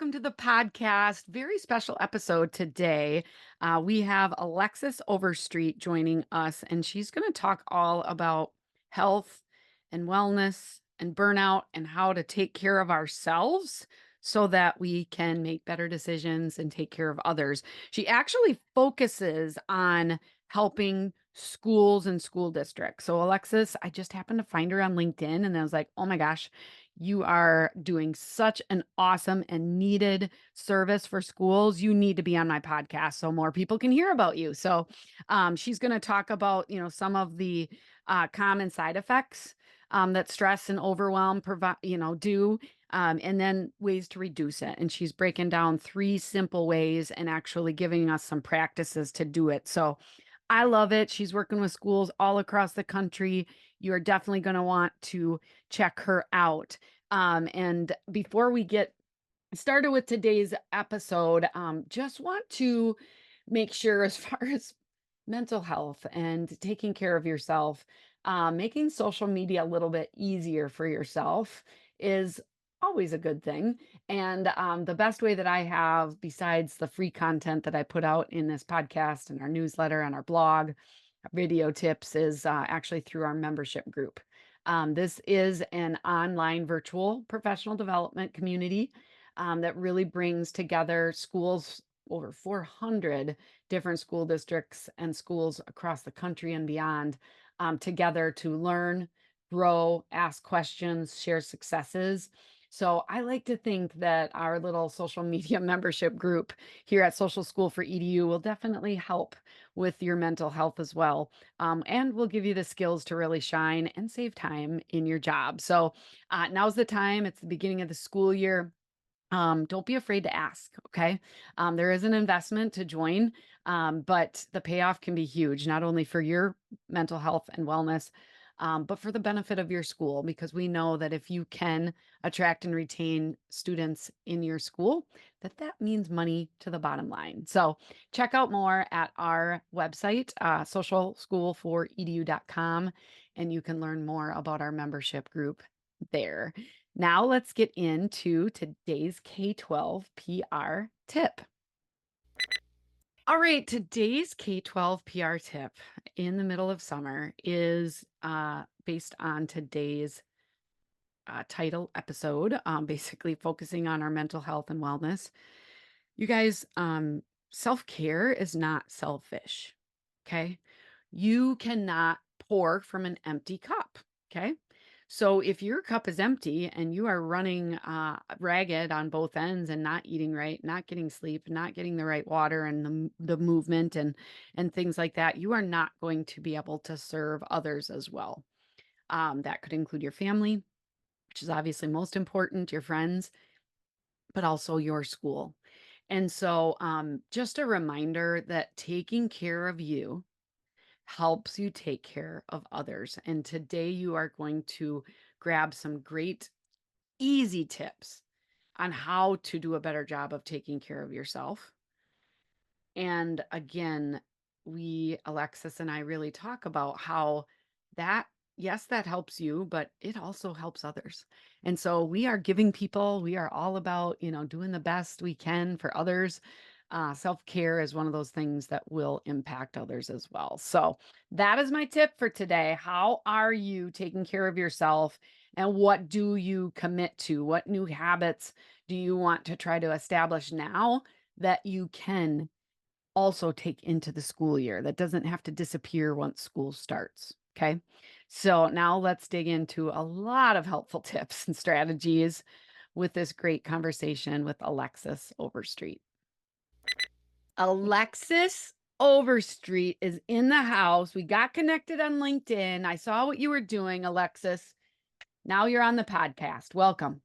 welcome to the podcast. Very special episode today. We have Alexis Overstreet joining us, and she's going to talk all about health and wellness and burnout and how to take care of ourselves so that we can make better decisions and take care of others. She actually focuses on helping schools and school districts. So, Alexis, I just happened to find her on LinkedIn, and I was like, oh my gosh, you are doing such an awesome and needed service for schools. You need to be on my podcast so more people can hear about you. So, she's going to talk about, some of the common side effects that stress and overwhelm provide, do, and then ways to reduce it. And she's breaking down 3 simple ways and actually giving us some practices to do it. So, I love it. She's working with schools all across the country. You are definitely going to want to check her out. And before we get started with today's episode, just want to make sure, as far as mental health and taking care of yourself, making social media a little bit easier for yourself is always a good thing. And the best way that I have, besides the free content that I put out in this podcast and our newsletter and our blog, video tips, is actually through our membership group. This is an online virtual professional development community that really brings together schools, over 400 different school districts and schools across the country and beyond, together to learn, grow, ask questions, share successes. So I like to think that our little social media membership group here at Social School for EDU will definitely help with your mental health as well. And will give you the skills to really shine and save time in your job. So now's the time. It's the beginning of the school year. Don't be afraid to ask. Okay. There is an investment to join, but the payoff can be huge, not only for your mental health and wellness, but for the benefit of your school, because we know that if you can attract and retain students in your school, that means money to the bottom line. So check out more at our website, socialschoolforedu.com, and you can learn more about our membership group there. Now let's get into today's K12 PR tip. All right, today's K12 PR tip in the middle of summer is based on today's title episode, basically focusing on our mental health and wellness. You guys, self-care is not selfish, okay? You cannot pour from an empty cup, okay? So if your cup is empty and you are running ragged on both ends and not eating right, not getting sleep, not getting the right water and the movement and things like that, you are not going to be able to serve others as well. That could include your family, which is obviously most important, your friends, but also your school. And so, just a reminder that taking care of you helps you take care of others. And today you are going to grab some great, easy tips on how to do a better job of taking care of yourself. And again, Alexis and I really talk about how that, yes, that helps you, but it also helps others. And so we are giving people, we are all about, doing the best we can for others. Self-care is one of those things that will impact others as well. So that is my tip for today. How are you taking care of yourself? And what do you commit to? What new habits do you want to try to establish now that you can also take into the school year, that doesn't have to disappear once school starts? Okay. So now let's dig into a lot of helpful tips and strategies with this great conversation with Alexis Overstreet. Alexis Overstreet is in the house. We got connected on LinkedIn. I saw what you were doing, Alexis. Now you're on the podcast. Welcome.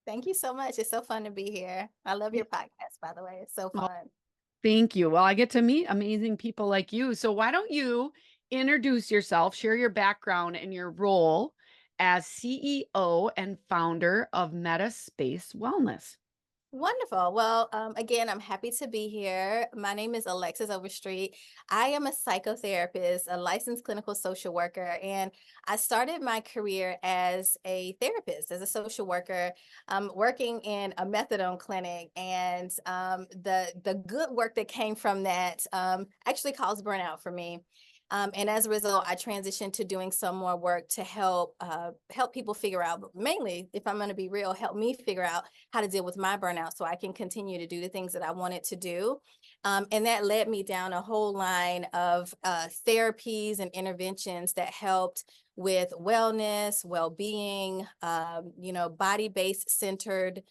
Thank you so much. It's so fun to be here. I love your podcast, by the way. It's so Oh, fun. thank you. Well, I get to meet amazing people like you. So why don't you introduce yourself, share your background and your role as CEO and founder of Meta Space Wellness? Wonderful. Well, again, I'm happy to be here. My name is Alexis Overstreet. I am a psychotherapist, a licensed clinical social worker, and I started my career as a therapist, as a social worker, working in a methadone clinic. And the good work that came from that actually caused burnout for me. And as a result, I transitioned to doing some more work to help people figure out, but mainly, if I'm going to be real, help me figure out how to deal with my burnout so I can continue to do the things that I wanted to do. And that led me down a whole line of therapies and interventions that helped with wellness, well-being, body-based centered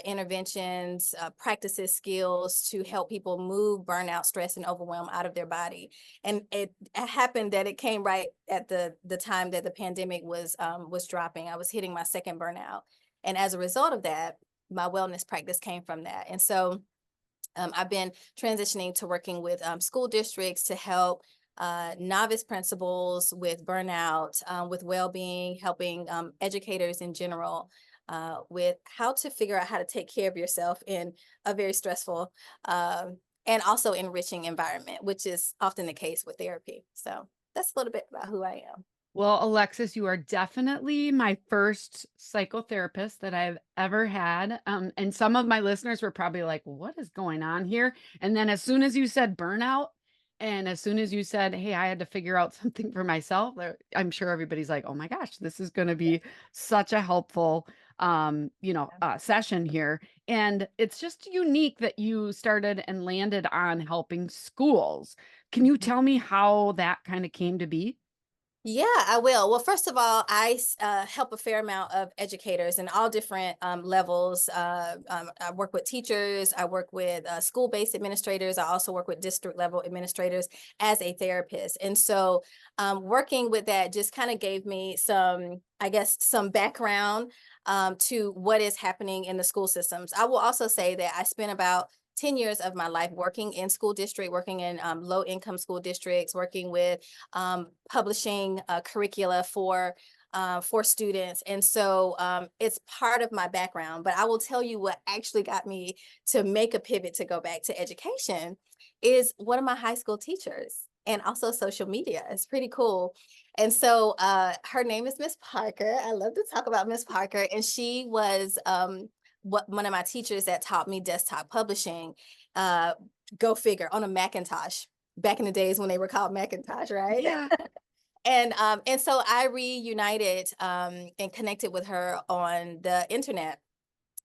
interventions, practices, skills to help people move burnout, stress, and overwhelm out of their body. And it happened that it came right at the time that the pandemic was dropping. I was hitting my second burnout, and as a result of that, my wellness practice came from that. And so I've been transitioning to working with school districts to help novice principals with burnout, with well-being, helping educators in general with how to figure out how to take care of yourself in a very stressful and also enriching environment, which is often the case with therapy. So that's a little bit about who I am. Well, Alexis, you are definitely my first psychotherapist that I've ever had. And some of my listeners were probably like, what is going on here? And then as soon as you said burnout, and as soon as you said, hey, I had to figure out something for myself, I'm sure everybody's like, oh my gosh, this is going to be such a helpful, session here. And it's just unique that you started and landed on helping schools. Can you tell me how that kind of came to be? Yeah, I will. Well, first of all, help a fair amount of educators in all different levels. I work with teachers, I work with school-based administrators, I also work with district level administrators as a therapist. And so working with that just kind of gave me some, I guess, some background to what is happening in the school systems. I will also say that I spent about 10 years of my life working in school district, working in low income school districts, working with publishing curricula for students. And so it's part of my background, but I will tell you what actually got me to make a pivot to go back to education is one of my high school teachers and also social media. It's pretty cool. And so her name is Miss Parker. I love to talk about Miss Parker. And she was one of my teachers that taught me desktop publishing, uh, go figure, on a Macintosh back in the days when they were called Macintosh, right? Yeah. And so I reunited and connected with her on the internet.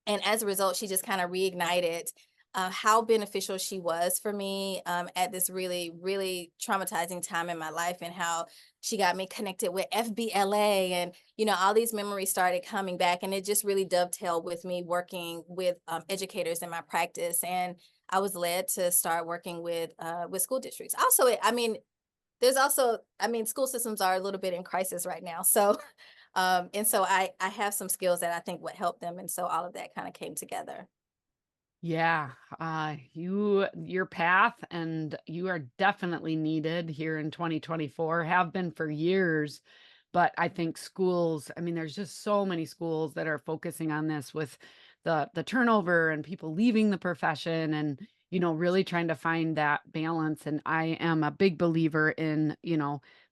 And as a result, she just kind of reignited how beneficial she was for me at this really, really traumatizing time in my life, and how she got me connected with FBLA, and all these memories started coming back, and it just really dovetailed with me working with educators in my practice. And I was led to start working with school districts. Also, I mean, there's also, I mean, school systems are a little bit in crisis right now. So, and so I have some skills that I think would help them. And so all of that kind of came together. Yeah, your path and you are definitely needed here in 2024, have been for years. But I think schools, I mean, there's just so many schools that are focusing on this with the turnover and people leaving the profession and, really trying to find that balance. And I am a big believer in,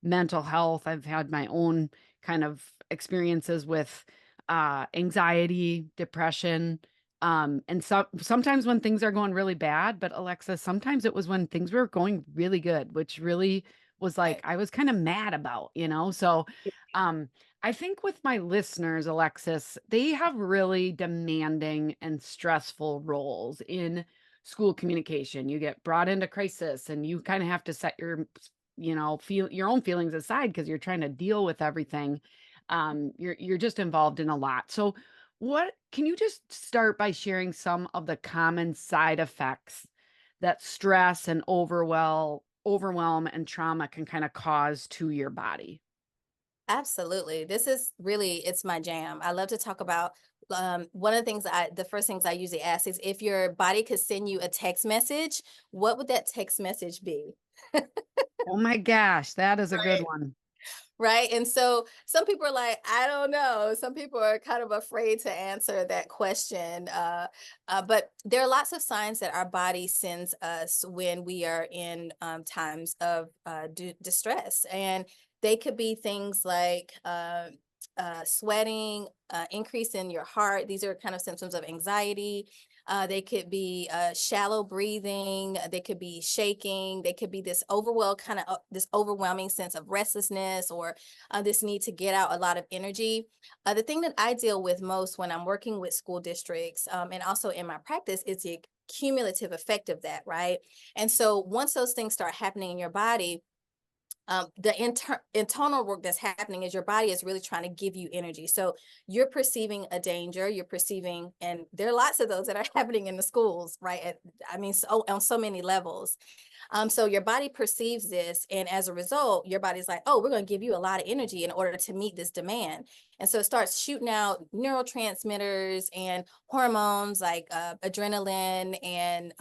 mental health. I've had my own kind of experiences with anxiety, depression, and sometimes when things are going really bad, but Alexa, sometimes it was when things were going really good, which really was like Right. I was kind of mad about. So um I think with my listeners, Alexis, they have really demanding and stressful roles in school communication. You get brought into crisis and you kind of have to set feel your own feelings aside because you're trying to deal with everything. You're just involved in a lot. So what can you just start by sharing some of the common side effects that stress and overwhelm and trauma can kind of cause to your body? Absolutely. This is really, it's my jam. I love to talk about one of the things the first things I usually ask is, if your body could send you a text message, what would that text message be? Oh my gosh, that is a good Right. one. Right. And so some people are like, I don't know. Some people are kind of afraid to answer that question. But there are lots of signs that our body sends us when we are in times of distress. And they could be things like sweating, increase in your heart. These are kind of symptoms of anxiety. They could be shallow breathing. They could be shaking. They could be this overwhelm kind of this overwhelming sense of restlessness or this need to get out a lot of energy. The thing that I deal with most when I'm working with school districts and also in my practice is the cumulative effect of that, right? And so once those things start happening in your body, the internal work that's happening is your body is really trying to give you energy. So you're perceiving a danger, you're perceiving, and there are lots of those that are happening in the schools, right? I mean, so on so many levels. So your body perceives this, and as a result, your body's like, "Oh, we're going to give you a lot of energy in order to meet this demand." And so it starts shooting out neurotransmitters and hormones like adrenaline and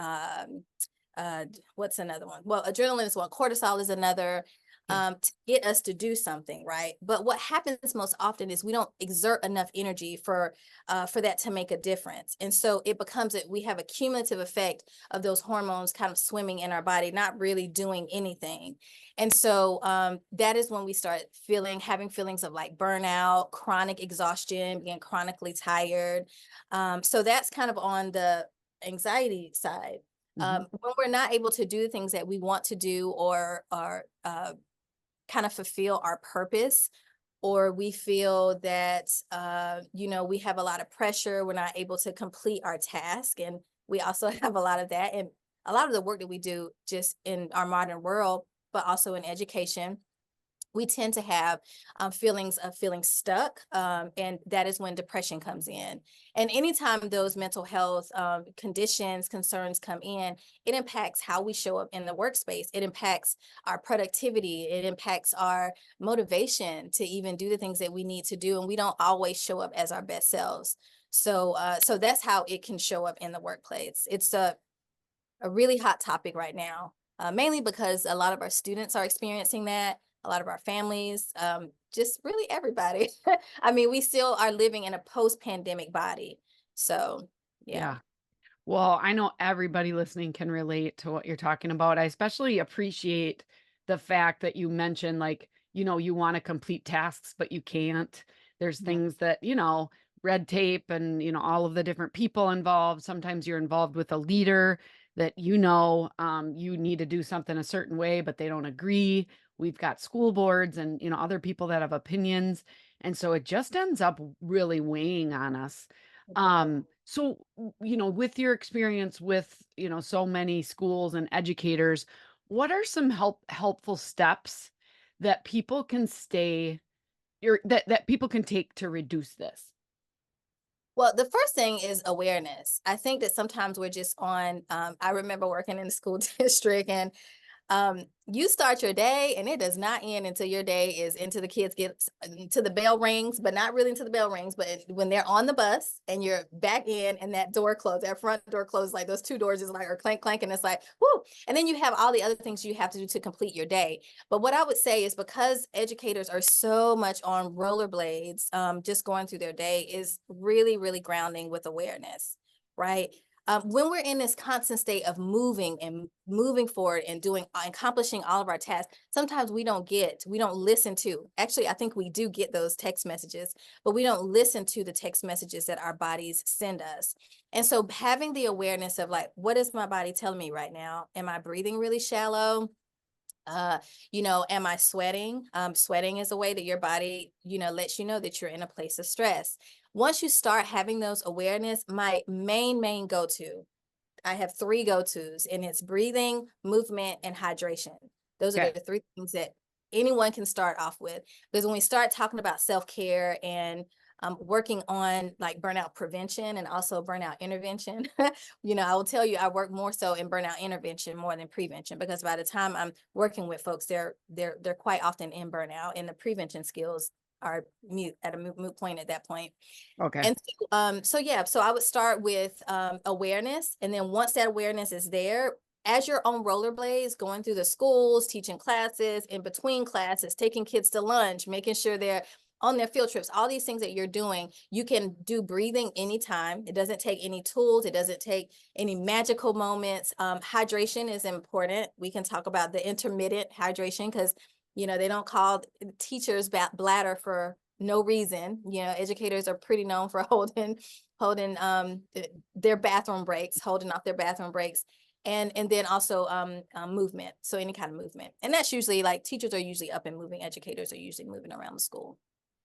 what's another one? Well, adrenaline is one, cortisol is another, Yeah. to get us to do something, right? But what happens most often is we don't exert enough energy for that to make a difference. And so it becomes that we have a cumulative effect of those hormones kind of swimming in our body, not really doing anything. And so that is when we start having feelings of like burnout, chronic exhaustion, being chronically tired. So that's kind of on the anxiety side. Hmm. When we're not able to do the things that we want to do or kind of fulfill our purpose, or we feel that we have a lot of pressure, we're not able to complete our task, and we also have a lot of that, and a lot of the work that we do just in our modern world, but also in education, we tend to have feelings of feeling stuck, and that is when depression comes in. And anytime those mental health conditions, concerns come in, it impacts how we show up in the workspace. It impacts our productivity. It impacts our motivation to even do the things that we need to do, and we don't always show up as our best selves. So that's how it can show up in the workplace. It's a really hot topic right now, mainly because a lot of our students are experiencing that, a lot of our families, just really everybody. I mean, we still are living in a post-pandemic body. So, yeah. Yeah. Well, I know everybody listening can relate to what you're talking about. I especially appreciate the fact that you mentioned, like, you want to complete tasks, but you can't. There's Mhm. things that, red tape and, all of the different people involved. Sometimes you're involved with a leader that, you need to do something a certain way, but they don't agree. We've got school boards and, other people that have opinions. And so it just ends up really weighing on us. It does. With your experience with, so many schools and educators, what are some helpful steps that people can that people can take to reduce this? Well, the first thing is awareness. I think that sometimes we're just on, I remember working in the school district, and you start your day and it does not end until your day is into the kids get to the bell rings, but not really until the bell rings, but when they're on the bus and you're back in and that door closed, that front door closed, like those two doors is like, or clank, clank. And it's like, whoo. And then you have all the other things you have to do to complete your day. But what I would say is because educators are so much on rollerblades, just going through their day is really, really grounding with awareness, right? When we're in this constant state of moving and moving forward and doing accomplishing all of our tasks, sometimes we don't listen to. Actually, I think we do get those text messages, but we don't listen to the text messages that our bodies send us. And so having the awareness of like, what is my body telling me right now? Am I breathing really shallow? Am I sweating? Sweating is a way that your body, lets you know that you're in a place of stress. Once you start having those awareness, my main go-to, I have three go-tos, and it's breathing, movement, and hydration. Those are the Okay. three things that anyone can start off with. Because when we start talking about self-care and working on like burnout prevention and also burnout intervention, I will tell you I work more so in burnout intervention more than prevention, because by the time I'm working with folks, they're quite often in burnout, and the prevention skills are mute at a moot point at that point. Okay. And so yeah, so I would start with awareness. And then once that awareness is there, as you're on rollerblades, going through the schools, teaching classes, in between classes, taking kids to lunch, making sure they're on their field trips, all these things that you're doing, you can do breathing anytime. It doesn't take any tools. It doesn't take any magical moments. Hydration is important. We can talk about the intermittent hydration because, they don't call teachers bladder for no reason. Educators are pretty known for holding their bathroom breaks, holding off their bathroom breaks, and then also movement, so any kind of movement, and that's usually like teachers are usually up and moving, educators are usually moving around the school.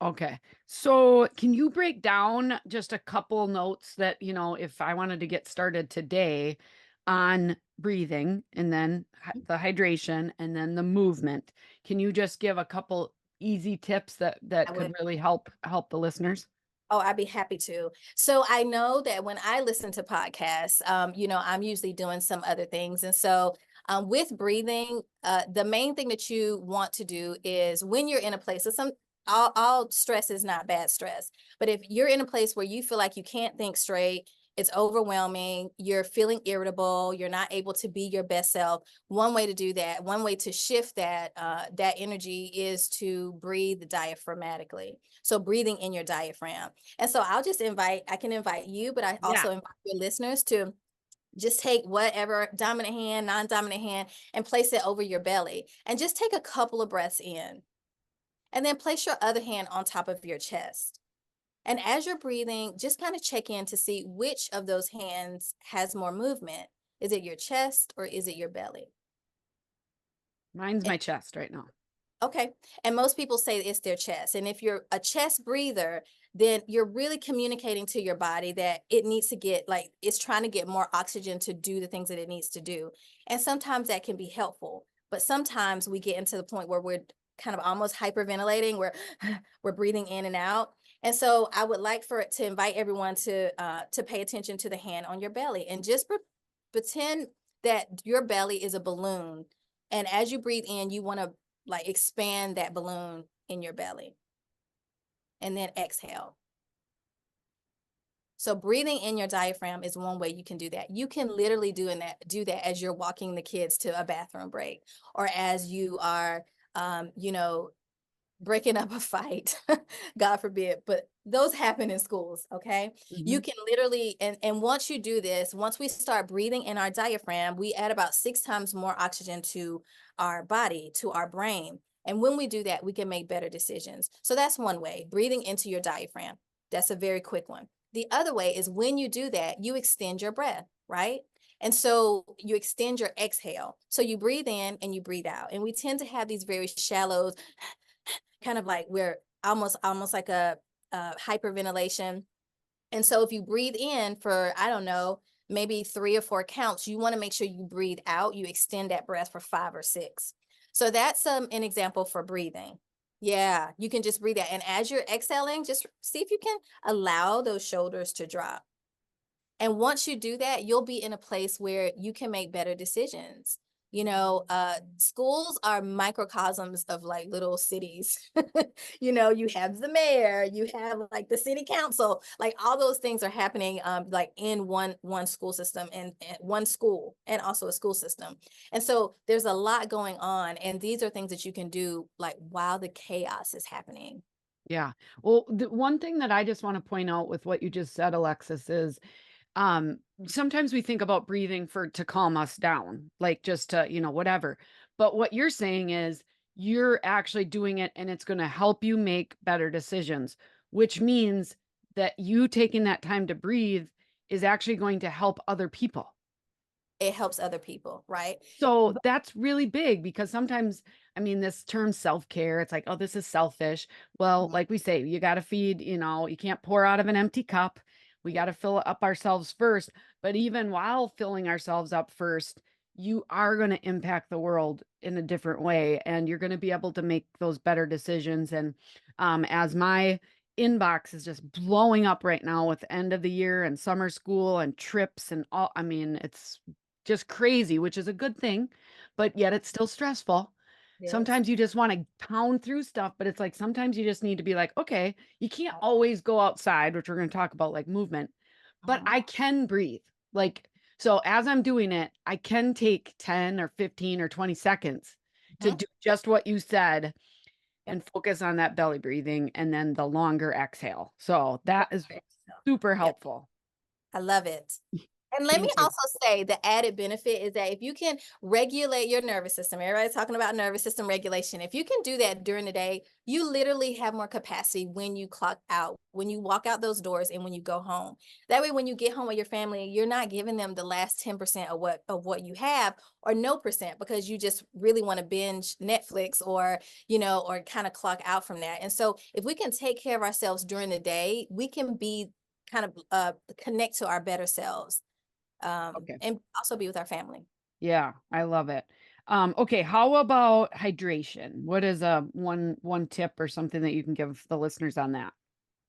Okay. So can you break down just a couple notes that, if I wanted to get started today on breathing and then the hydration and then the movement, can you just give a couple easy tips that I could would. really help the listeners? Oh, I'd be happy to. So I know that when I listen to podcasts, I'm usually doing some other things. And so with breathing, the main thing that you want to do is when you're in a place, so all stress is not bad stress, but if you're in a place where you feel like you can't think straight, it's overwhelming, you're feeling irritable, you're not able to be your best self. One way to do that, one way to shift that energy is to breathe diaphragmatically. So breathing in your diaphragm. And so I can invite you, but I Yeah. also invite your listeners to just take whatever dominant hand, non-dominant hand, and place it over your belly. And just take a couple of breaths in. And then place your other hand on top of your chest. And as you're breathing, just kind of check in to see which of those hands has more movement. Is it your chest or is it your belly? Mine's my chest right now. Okay. And most people say it's their chest. And if you're a chest breather, then you're really communicating to your body that it needs to get, like, it's trying to get more oxygen to do the things that it needs to do. And sometimes that can be helpful. But sometimes we get into the point where we're kind of almost hyperventilating, where we're breathing in and out. And so I would like for it to invite everyone to pay attention to the hand on your belly and just pretend that your belly is a balloon. And as you breathe in, you want to like expand that balloon in your belly and then exhale. So breathing in your diaphragm is one way you can do that. You can literally do that as you're walking the kids to a bathroom break or as you are breaking up a fight, God forbid, but those happen in schools, okay? You Mhm. can literally, and once you do this, once we start breathing in our diaphragm, we add about 6 times more oxygen to our body, to our brain. And when we do that, we can make better decisions. So that's one way, breathing into your diaphragm. That's a very quick one. The other way is when you do that, you extend your breath, right? And so you extend your exhale. So you breathe in and you breathe out. And we tend to have these very shallow, kind of like we're almost like a hyperventilation. And so if you breathe in for, I don't know, maybe 3 or 4 counts, you want to make sure you breathe out, you extend that breath for 5 or 6. So that's an example for breathing. Yeah, you can just breathe out. And as you're exhaling, just see if you can allow those shoulders to drop. And once you do that, you'll be in a place where you can make better decisions. Schools are microcosms of like little cities. You have the mayor, you have like the city council, like all those things are happening like in one school system and one school and also a school system. And so there's a lot going on. And these are things that you can do like while the chaos is happening. Yeah. Well, the one thing that I just want to point out with what you just said, Alexis, is um sometimes we think about breathing for to calm us down, like just to, whatever. But what you're saying is you're actually doing it and it's going to help you make better decisions, which means that you taking that time to breathe is actually going to help other people. It helps other people, right? So that's really big because sometimes, I mean, this term self care, it's like, oh, this is selfish. Well, Mhm. like we say, you got to feed, you can't pour out of an empty cup. We got to fill up ourselves first. But even while filling ourselves up first, you are going to impact the world in a different way and you're going to be able to make those better decisions. And as my inbox is just blowing up right now with end of the year and summer school and trips and all, I mean, it's just crazy, which is a good thing, but yet it's still stressful. Yes. Sometimes you just want to pound through stuff, but it's like sometimes you just need to be like, okay, you can't always go outside, which we're going to talk about like movement, but Mhm. I can breathe. Like So as I'm doing it, I can take 10 or 15 or 20 seconds to Mhm. do just what you said Yep. and focus on that belly breathing and then the longer exhale. So that is Right. So, super yep, helpful. I love it. And let me Thank you. also say the added benefit is that if you can regulate your nervous system, everybody's talking about nervous system regulation. If you can do that during the day, you literally have more capacity when you clock out, when you walk out those doors and when you go home. That way, when you get home with your family, you're not giving them the last 10% of what you have or no percent because you just really want to binge Netflix or, or kind of clock out from that. And so if we can take care of ourselves during the day, we can be kind of connect to our better selves Okay. and also be with our family. Yeah, I love it. Okay, how about hydration? What is a one tip or something that you can give the listeners on that?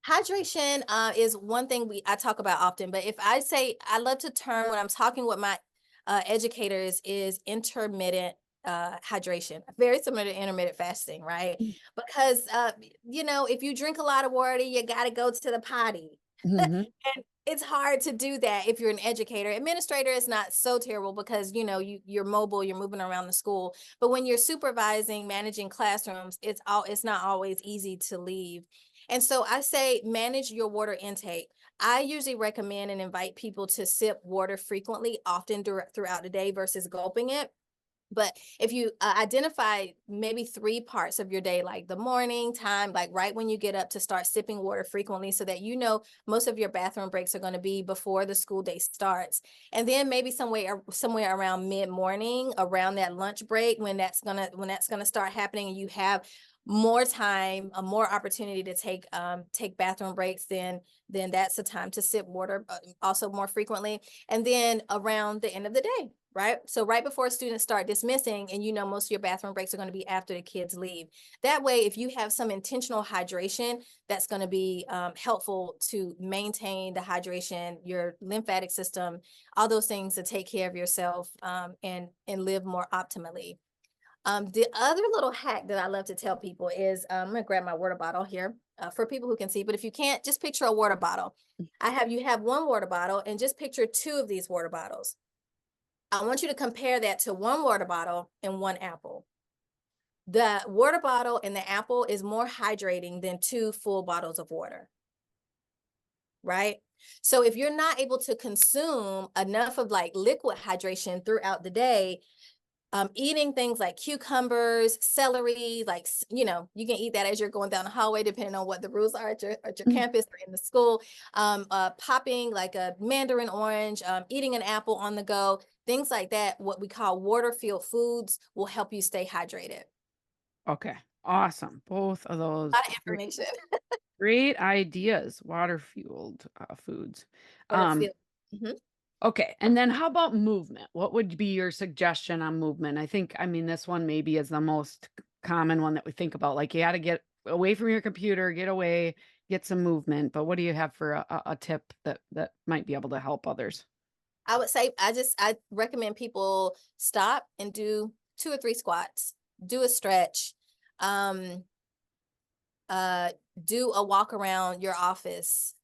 Hydration is one thing I talk about often, but if I say I love to term when I'm talking with my educators is intermittent hydration, very similar to intermittent fasting, right? Because if you drink a lot of water, you got to go to the potty. Mhm. And it's hard to do that if you're an educator. Administrator is not so terrible because you're mobile, you're moving around the school. But when you're supervising, managing classrooms, it's not always easy to leave. And so I say manage your water intake. I usually recommend and invite people to sip water frequently, often throughout the day versus gulping it. But if you identify maybe 3 parts of your day, like the morning time, like right when you get up to start sipping water frequently, so that most of your bathroom breaks are going to be before the school day starts, and then maybe somewhere around mid morning, around that lunch break, when that's gonna start happening, and you have more time, a more opportunity to take bathroom breaks, then that's the time to sip water also more frequently, and then around the end of the day. Right. So right before students start dismissing, and most of your bathroom breaks are going to be after the kids leave. That way, if you have some intentional hydration, that's going to be helpful to maintain the hydration, your lymphatic system, all those things to take care of yourself and live more optimally. The other little hack that I love to tell people is I'm going to grab my water bottle here for people who can see, but if you can't, just picture a water bottle. You have one water bottle and just picture two of these water bottles. I want you to compare that to one water bottle and one apple. The water bottle and the apple is more hydrating than two full bottles of water, right? So if you're not able to consume enough of like liquid hydration throughout the day, eating things like cucumbers, celery, you can eat that as you're going down the hallway, depending on what the rules are at your campus or in the school. Popping like a mandarin orange, eating an apple on the go, things like that. What we call water-filled foods will help you stay hydrated. Okay, awesome. Both of A those lot of information. great ideas, water-fueled, foods. Um, Water-filled. Mhm. okay, and then how about movement? What would be your suggestion on movement? I mean, this one maybe is the most common one that we think about, like, you gotta get away from your computer, get away, get some movement, but what do you have for a tip that might be able to help others? I would say I recommend people stop and do 2 or 3 squats, do a stretch, um, uh, do a walk around your office,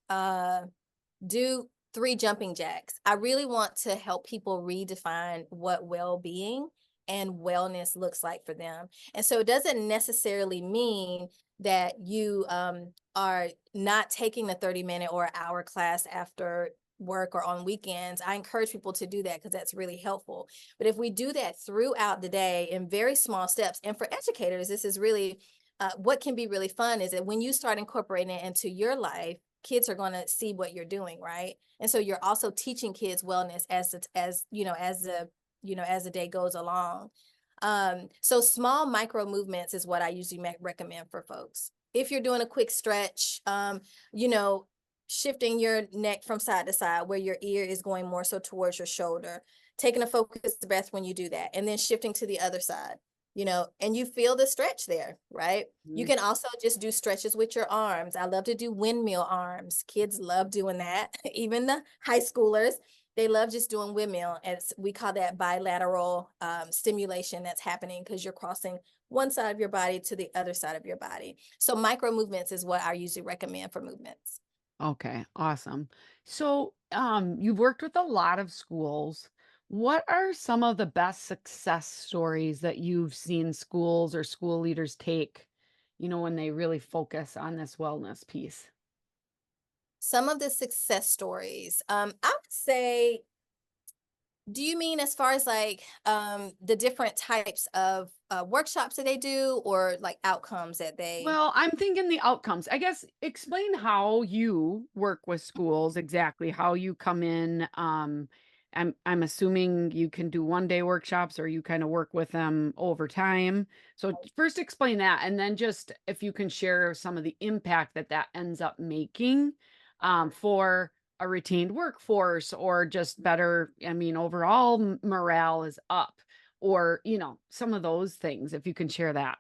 do 3 jumping jacks. I really want to help people redefine what well-being and wellness looks like for them. And so it doesn't necessarily mean that you are not taking the 30-minute or hour class after work or on weekends. I encourage people to do that because that's really helpful. But if we do that throughout the day in very small steps, and for educators, this is really what can be really fun is that when you start incorporating it into your life, kids are going to see what you're doing, right? And so you're also teaching kids wellness as the day goes along. So small micro movements is what I usually recommend for folks. If you're doing a quick stretch, you know, shifting your neck from side to side where your ear is going more so towards your shoulder, taking a focused breath when you do that, and then shifting to the other side, and you feel the stretch there, right? You Mm, can also just do stretches with your arms. I love to do windmill arms. Kids love doing that. Even the high schoolers, they love just doing windmill. As we call that bilateral stimulation that's happening because you're crossing one side of your body to the other side of your body. So micro movements is what I usually recommend for movements. Okay, awesome. So, you've worked with a lot of schools. What are some of the best success stories that you've seen schools or school leaders take, when they really focus on this wellness piece? Some of the success stories, I would say, do you mean as far as like the different types of workshops that they do, or like outcomes that they? Well, I'm thinking the outcomes. I guess explain how you work with schools, exactly how you come in. I'm assuming you can do one day workshops or you kind of work with them over time. So first explain that, and then just if you can share some of the impact that that ends up making for a retained workforce or just better. I mean, overall morale is up, or some of those things. If you can share that.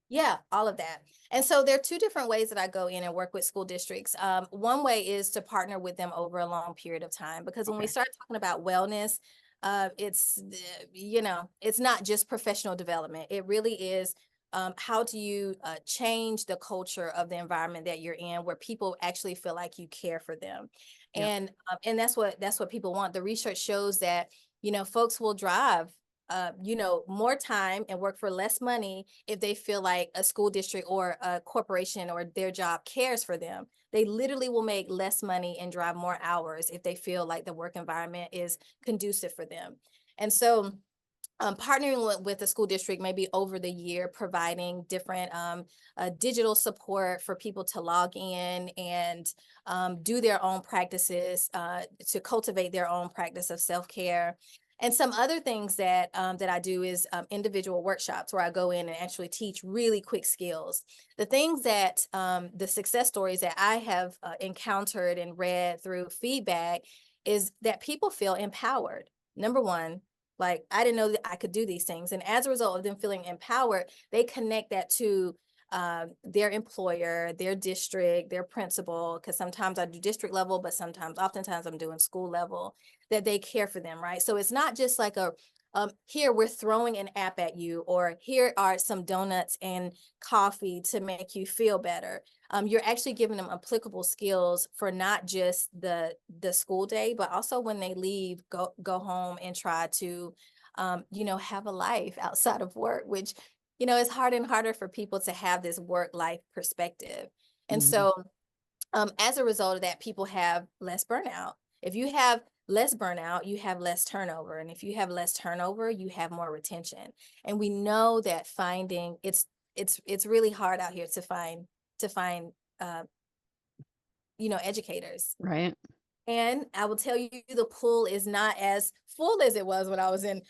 Yeah, all of that. And so there are two different ways that I go in and work with school districts. One way is to partner with them over a long period of time, because when we Okay. start talking about wellness, it's not just professional development. It really is, how do you change the culture of the environment that you're in, where people actually feel like you care for them, Yeah. and that's what people want. The research shows that folks will drive more time and work for less money if they feel like a school district or a corporation or their job cares for them. They literally will make less money and drive more hours if they feel like the work environment is conducive for them. And so, partnering with the school district, maybe over the year, providing different digital support for people to log in and do their own practices, to cultivate their own practice of self-care. And some other things that I do is individual workshops where I go in and actually teach really quick skills. The things that the success stories that I have encountered and read through feedback is that people feel empowered. Number one, like, I didn't know that I could do these things. And as a result of them feeling empowered, they connect that to their employer, their district, their principal, because sometimes I do district level, but oftentimes I'm doing school level, that they care for them, right? So it's not just like here we're throwing an app at you, or here are some donuts and coffee to make you feel better. You're actually giving them applicable skills for not just the school day, but also when they leave, go home and try to, have a life outside of work, which it's hard and harder for people to have this work life perspective. And Mhm. so, as a result of that, people have less burnout. If you have less burnout, you have less turnover. And if you have less turnover, you have more retention. And we know that finding it's really hard out here to find uh, educators. Right. And I will tell you, the pool is not as full as it was when I was in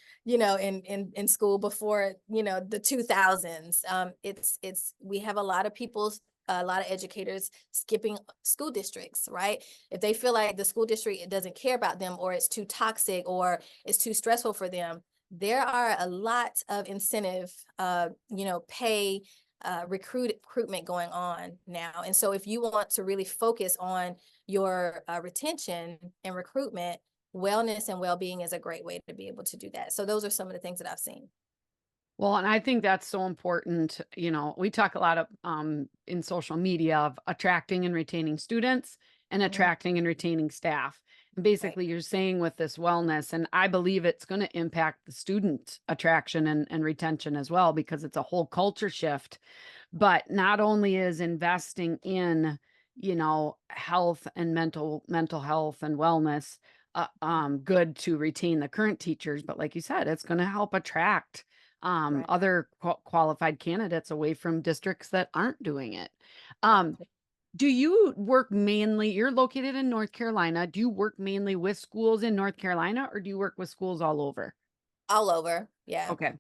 school before, the 2000s. It's we have a lot of people, a lot of educators skipping school districts, right? If they feel like the school district doesn't care about them, or it's too toxic, or it's too stressful for them, there are a lot of incentive, pay, recruitment going on now. And so if you want to really focus on your retention and recruitment, wellness and well-being is a great way to be able to do that. So those are some of the things that I've seen. Well, and I think that's so important. We talk a lot of in social media of attracting and retaining students and Mhm. attracting and retaining staff. And Right. basically, you're saying with this wellness, and I believe it's going to impact the student attraction and retention as well, because it's a whole culture shift. But not only is investing in, health and mental health and wellness good to retain the current teachers, but like you said, it's going to help attract Right. other qualified candidates away from districts that aren't doing it. Um, Exactly. do you work mainly, you're located in North Carolina. Do you work mainly with schools in North Carolina, or do you work with schools all over? All over. Yeah. Okay.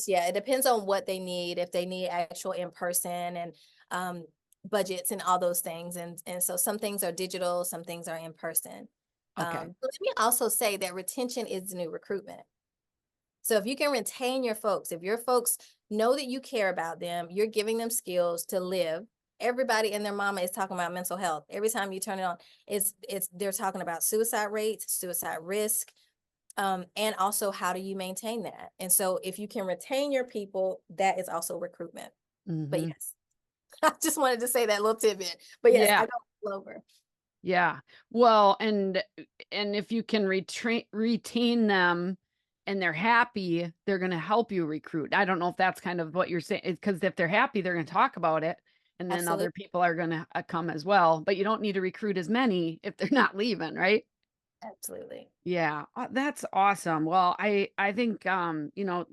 Yeah, it depends on what they need, if they need actual in person and um budgets and all those things. And so some things are digital, some things are in person. Okay. But let me also say that retention is the new recruitment. So if you can retain your folks, if your folks know that you care about them, you're giving them skills to live. Everybody and their mama is talking about mental health. Every time you turn it on, it's they're talking about suicide rates, suicide risk, and also how do you maintain that. And so if you can retain your people, that is also recruitment. But Hmm. yes, I just wanted to say that little tidbit. But yes, Yeah. I go all over. Yeah. Well, and if you can retain them and they're happy, they're going to help you recruit. I don't know if that's kind of what you're saying, because if they're happy, they're going to talk about it, and then Absolutely. other people are going to come as well. But you don't need to recruit as many if they're not leaving, right? Absolutely. Yeah, that's awesome. Well, I think a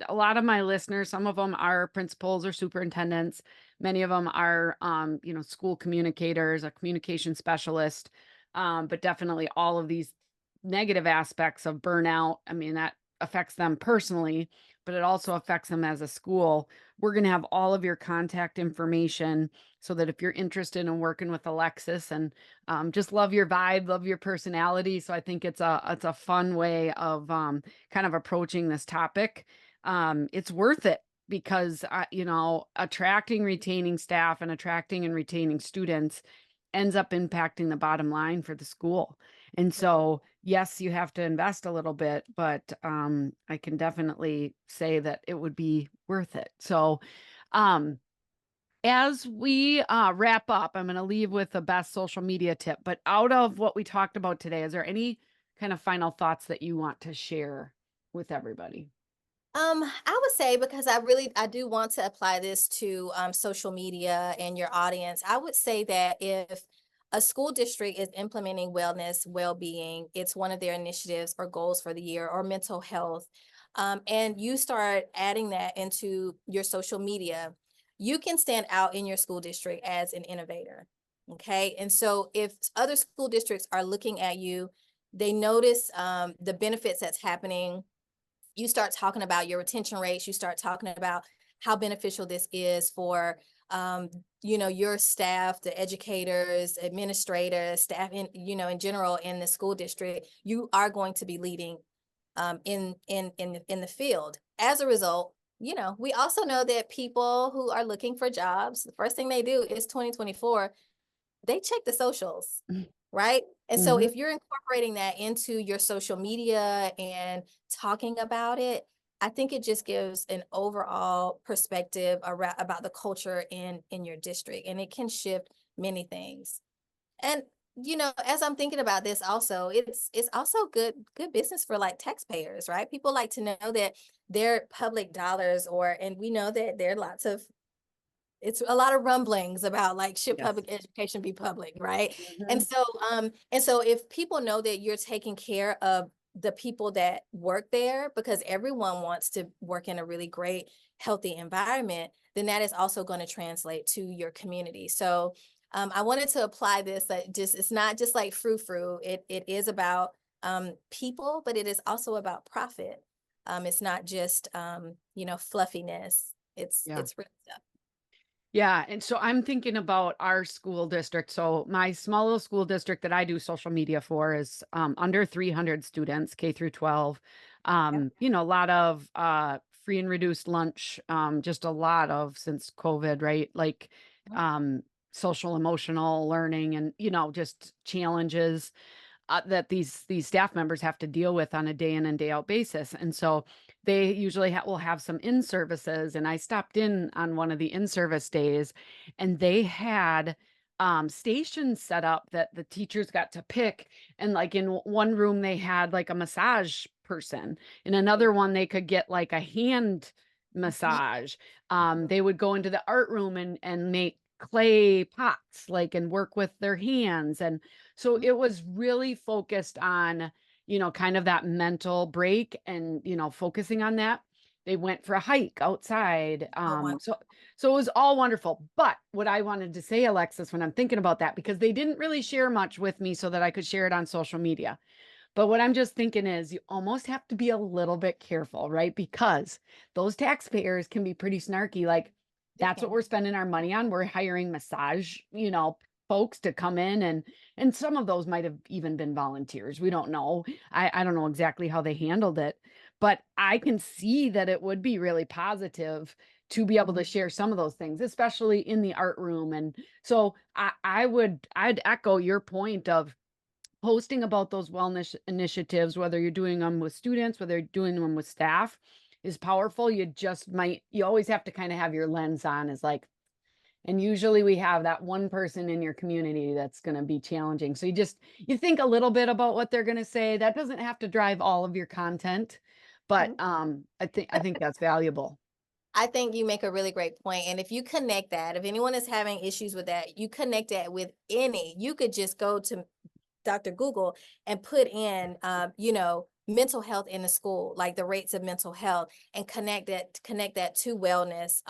lot of my listeners, some of them are principals or superintendents, many of them are school communicators, a communication specialist, but definitely all of these negative aspects of burnout. I mean, that affects them personally, but it also affects them as a school. We're going to have all of your contact information so that if you're interested in working with Alexis and just love your vibe, love your personality. So I think it's a fun way of kind of approaching this topic. It's worth it because attracting, retaining staff, and attracting and retaining students ends up impacting the bottom line for the school. And Right. so, yes, you have to invest a little bit, but I can definitely say that it would be worth it. So, um, as we wrap up, I'm going to leave with the best social media tip. But out of what we talked about today, is there any kind of final thoughts that you want to share with everybody? I would say because I do want to apply this to social media and your audience. I would say that if a school district is implementing wellness, well-being, it's one of their initiatives or goals for the year, or mental health, and you start adding that into your social media, you can stand out in your school district as an innovator. Okay, and so if other school districts are looking at you, they notice the benefits that's happening. You start talking about your retention rates, you start talking about how beneficial this is for your staff, the educators, administrators, staff in general in the school district. You are going to be leading in the field. As a result, we also know that people who are looking for jobs, the first thing they do is 2024, they check the socials, right? And so Mm-hmm. if you're incorporating that into your social media and talking about it, I think it just gives an overall perspective about the culture in your district, and it can shift many things. And as I'm thinking about this also, it's also good business for like taxpayers, right? People like to know that their public dollars, and we know that there are lots of it's a lot of rumblings about like should Yes. public education be public, right? And Hmm. so if people know that you're taking care of the people that work there, because everyone wants to work in a really great healthy environment, then that is also going to translate to your community. So I wanted to apply this, that just it's not just like frou-frou. It is about people, but it is also about profit. It's not just fluffiness. Yeah. It's real stuff. Yeah, and so I'm thinking about our school district. So my small little school district that I do social media for is under 300 students, K through 12. A lot of free and reduced lunch, just a lot of since COVID, right? Like Mhm. um, social emotional learning and just challenges that these staff members have to deal with on a day in and day out basis. And so they usually will have some in services. And I stopped in on one of the in service days, and they had stations set up that the teachers got to pick. And like in one room, they had like a massage person. In another one, they could get like a hand Mhm. massage. They would go into the art room and make clay pots, like, and work with their hands. And so Mhm. it was really focused on, kind of that mental break and, focusing on that. They went for a hike outside. Oh, wow. So it was all wonderful. But what I wanted to say, Alexis, when I'm thinking about that, because they didn't really share much with me so that I could share it on social media. But what I'm just thinking is you almost have to be a little bit careful, right? Because those taxpayers can be pretty snarky. Like, They that's what can. we're spending our money on. We're hiring massage, folks to come in, and some of those might have even been volunteers. We don't know. I don't know exactly how they handled it, but I can see that it would be really positive to be able to share some of those things, especially in the art room. And so I'd echo your point of posting about those wellness initiatives, whether you're doing them with students, whether you're doing them with staff, is powerful. You always have to kind of have your lens on, is like, And usually we have that one person in your community that's going to be challenging. So you think a little bit about what they're going to say. That doesn't have to drive all of your content, but Mhm. I think that's valuable. I think you make a really great point. And if you connect that, if anyone is having issues with that, you connect that with you could just go to Dr. Google and put in, mental health in the school, like the rates of mental health, and connect that to wellness,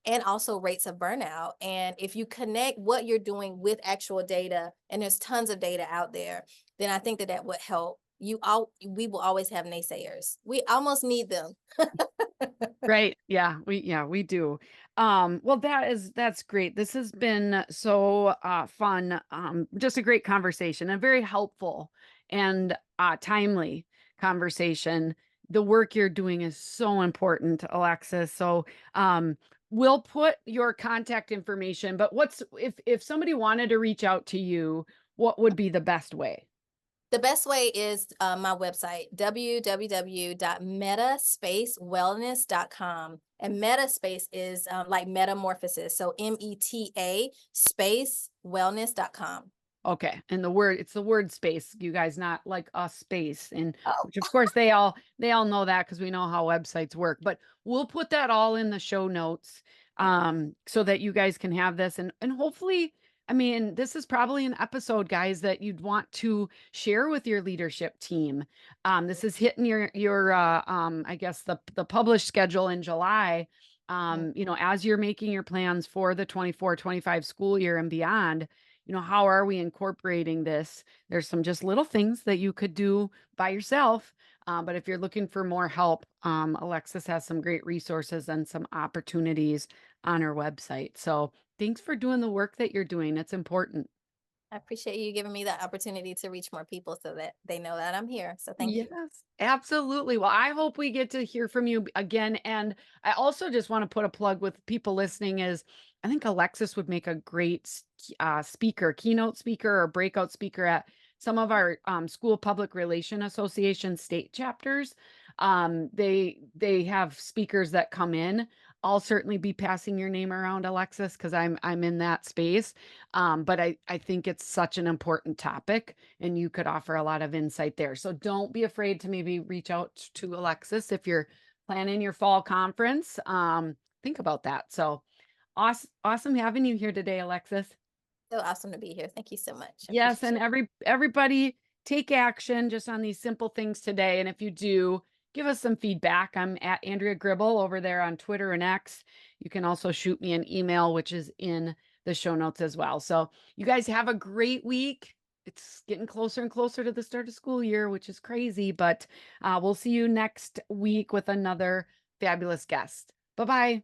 and also rates of burnout. And if you connect what you're doing with actual data, and there's tons of data out there, then I think that that would help. We will always have naysayers. We almost need them. Right. Yeah, we do. Well, that's great. This has been so fun. Just a great conversation, a very helpful and timely conversation. The work you're doing is so important, Alexis. So we'll put your contact information, but what's if somebody wanted to reach out to you, what would be the best way? The best way is my website, www.metaspacewellness.com. And metaspace is like metamorphosis. So META space wellness.com. Okay, and it's the word space, you guys, not like a space, and Oh, which of course they all know that because we know how websites work. But we'll put that all in the show notes, so that you guys can have this, and hopefully, I mean, this is probably an episode, guys, that you'd want to share with your leadership team. This is hitting your I guess the published schedule in July. As you're making your plans for the 24-25 school year and beyond, how are we incorporating this? There's some just little things that you could do by yourself. But if you're looking for more help, Alexis has some great resources and some opportunities on her website. So thanks for doing the work that you're doing. It's important. I appreciate you giving me the opportunity to reach more people so that they know that I'm here. So thank you. Yes, absolutely. Well, I hope we get to hear from you again. And I also just want to put a plug with people listening is I think Alexis would make a great speaker, keynote speaker or breakout speaker at some of our school public relation association state chapters. They have speakers that come in. I'll certainly be passing your name around, Alexis, because I'm in that space. But I think it's such an important topic and you could offer a lot of insight there. So don't be afraid to maybe reach out to Alexis if you're planning your fall conference. Think about that. So awesome having you here today, Alexis. So awesome to be here. Thank you so much. I Yes, and appreciate everybody take action just on these simple things today. And if you do, give us some feedback. I'm at Andrea Gribble over there on Twitter and X. You can also shoot me an email, which is in the show notes as well. So you guys have a great week. It's getting closer and closer to the start of school year, which is crazy, but we'll see you next week with another fabulous guest. Bye bye.